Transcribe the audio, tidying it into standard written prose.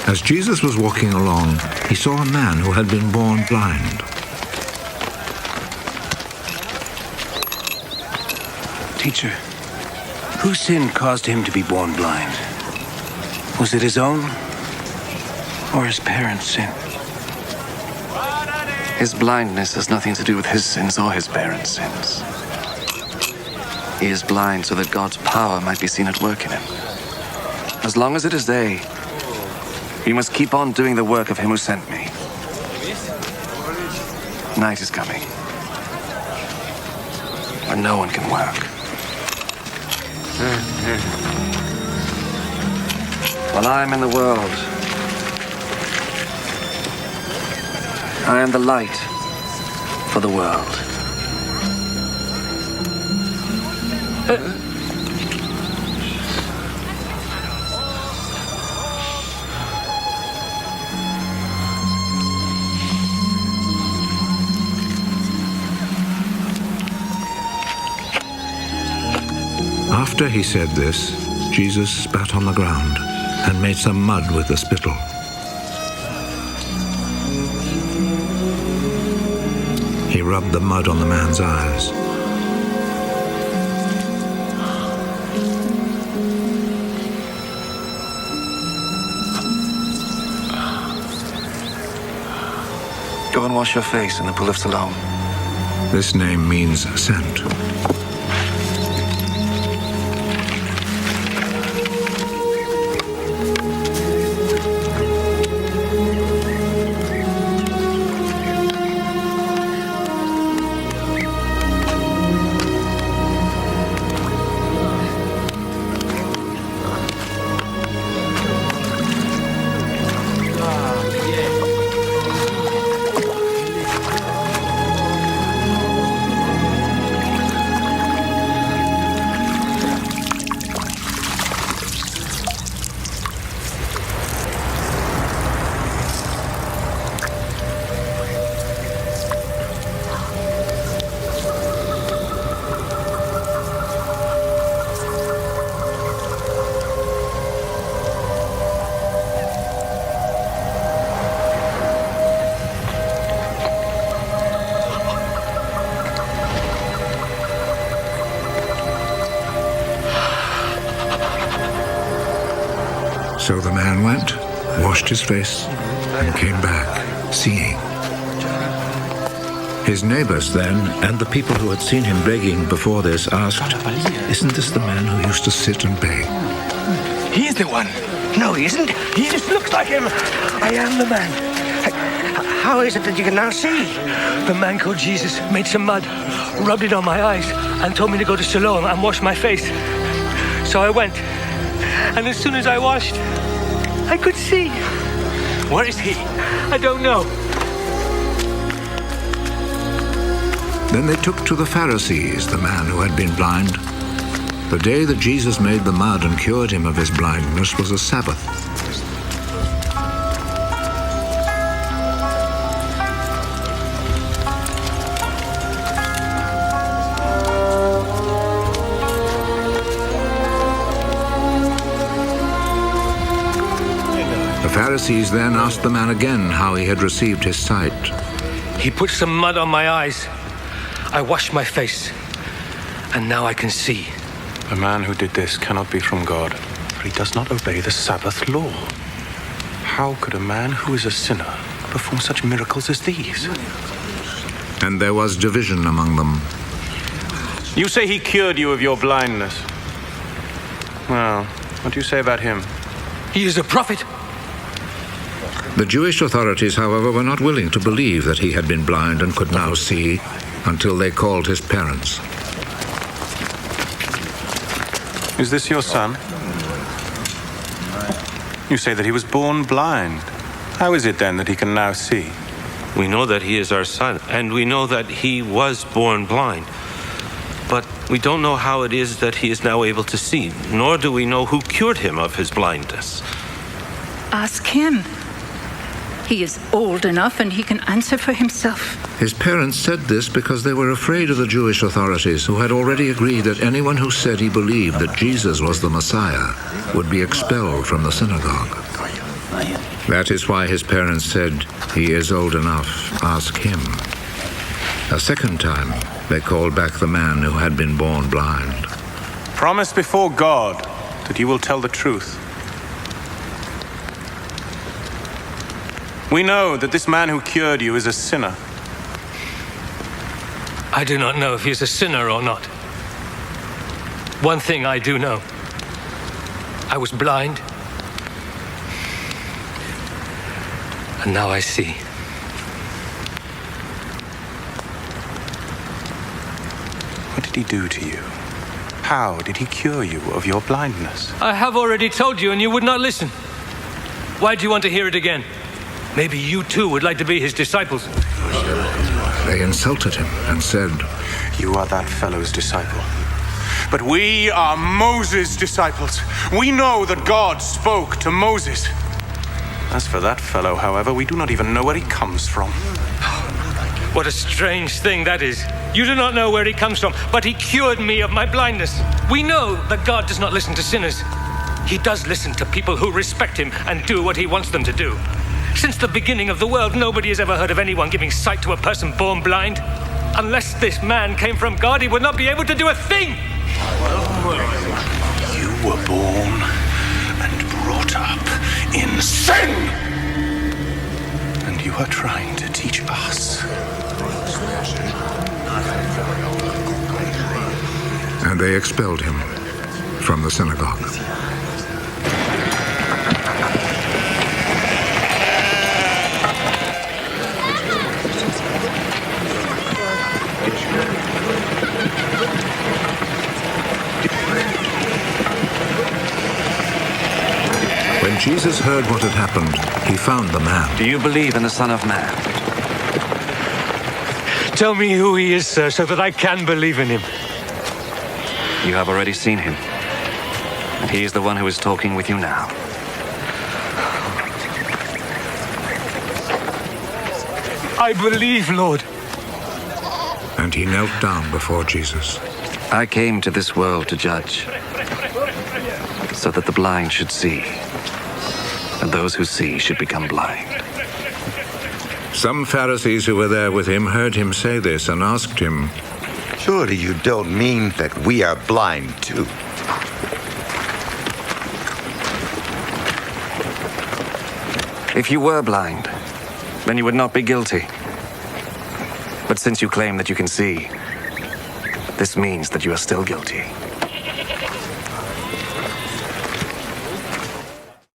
As Jesus was walking along, he saw a man who had been born blind. Teacher, whose sin caused him to be born blind? Was it his own or his parents' sin? His blindness has nothing to do with his sins or his parents' sins. He is blind so that God's power might be seen at work in him. As long as it is day, we must keep on doing the work of him who sent me. Night is coming, when no one can work. While I am in the world, I am the light for the world. After he said this, Jesus spat on the ground and made some mud with the spittle. He rubbed the mud on the man's eyes. Go and wash your face in the pool of Siloam. This name means sent. So the man went, washed his face, and came back, seeing. His neighbors then, and the people who had seen him begging before this, asked, "Isn't this the man who used to sit and beg?" He's the one. No, he isn't. He just looks like him. I am the man. How is it that you can now see? The man called Jesus made some mud, rubbed it on my eyes, and told me to go to Siloam and wash my face. So I went. And as soon as I washed, I could see. Where is he? I don't know. Then they took to the Pharisees the man who had been blind. The day that Jesus made the mud and cured him of his blindness was a Sabbath. The Pharisees then asked the man again how he had received his sight. He put some mud on my eyes. I washed my face, and now I can see. The man who did this cannot be from God, for he does not obey the Sabbath law. How could a man who is a sinner perform such miracles as these? And there was division among them. You say he cured you of your blindness. Well, what do you say about him? He is a prophet. The Jewish authorities, however, were not willing to believe that he had been blind and could now see until they called his parents. Is this your son? You say that he was born blind. How is it then that he can now see? We know that he is our son, and we know that he was born blind. But we don't know how it is that he is now able to see, nor do we know who cured him of his blindness. Ask him. He is old enough and he can answer for himself. His parents said this because they were afraid of the Jewish authorities, who had already agreed that anyone who said he believed that Jesus was the Messiah would be expelled from the synagogue. That is why his parents said, "He is old enough, ask him." A second time, they called back the man who had been born blind. Promise before God that you will tell the truth. We know that this man who cured you is a sinner. I do not know if he is a sinner or not. One thing I do know. I was blind, and now I see. What did he do to you? How did he cure you of your blindness? I have already told you, and you would not listen. Why do you want to hear it again? Maybe you too would like to be his disciples. They insulted him and said, You are that fellow's disciple. But we are Moses' disciples. We know that God spoke to Moses. As for that fellow, however, we do not even know where he comes from. What a strange thing that is. You do not know where he comes from, but he cured me of my blindness. We know that God does not listen to sinners. He does listen to people who respect him and do what he wants them to do. Since the beginning of the world, nobody has ever heard of anyone giving sight to a person born blind. Unless this man came from God, he would not be able to do a thing. You were born and brought up in sin. And you are trying to teach us. and they expelled him from the synagogue. When Jesus heard what had happened, he found the man. Do you believe in the Son of Man? Tell me who he is, sir, so that I can believe in him. You have already seen him. And he is the one who is talking with you now. I believe, Lord. And he knelt down before Jesus. I came to this world to judge, so that the blind should see, and those who see should become blind. Some Pharisees who were there with him heard him say this and asked him, Surely you don't mean that we are blind too? If you were blind, then you would not be guilty. But since you claim that you can see, this means that you are still guilty.